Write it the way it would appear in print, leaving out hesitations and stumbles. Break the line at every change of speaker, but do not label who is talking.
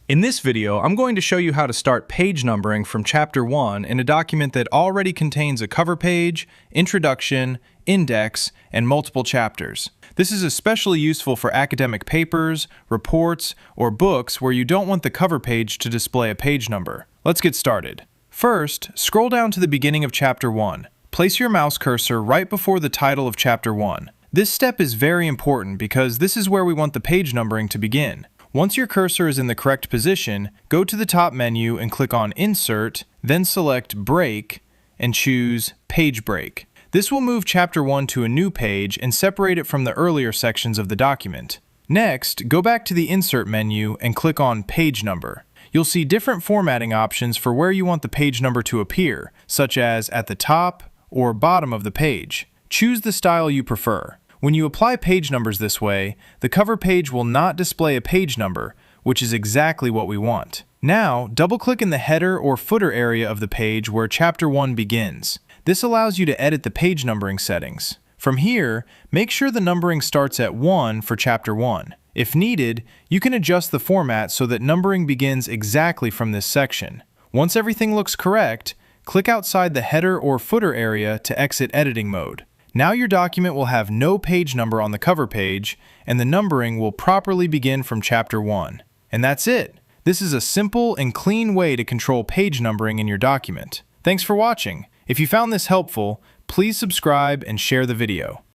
In this video, I'm going to show you how to start page numbering from Chapter 1 in a document that already contains a cover page, introduction, index, and multiple chapters. This is especially useful for academic papers, reports, or books where you don't want the cover page to display a page number. Let's get started. First, scroll down to the beginning of Chapter 1. Place your mouse cursor right before the title of Chapter 1. This step is very important because this is where we want the page numbering to begin. Once your cursor is in the correct position, go to the top menu and click on Insert, then select Break and choose Page Break. This will move Chapter 1 to a new page and separate it from the earlier sections of the document. Next, go back to the Insert menu and click on Page Number. You'll see different formatting options for where you want the page number to appear, such as at the top or bottom of the page. Choose the style you prefer. When you apply page numbers this way, the cover page will not display a page number, which is exactly what we want. Now, double-click in the header or footer area of the page where Chapter 1 begins. This allows you to edit the page numbering settings. From here, make sure the numbering starts at 1 for Chapter 1. If needed, you can adjust the format so that numbering begins exactly from this section. Once everything looks correct, click outside the header or footer area to exit editing mode. Now your document will have no page number on the cover page, and the numbering will properly begin from Chapter 1. And that's it! This is a simple and clean way to control page numbering in your document. Thanks for watching. If you found this helpful, please subscribe and share the video.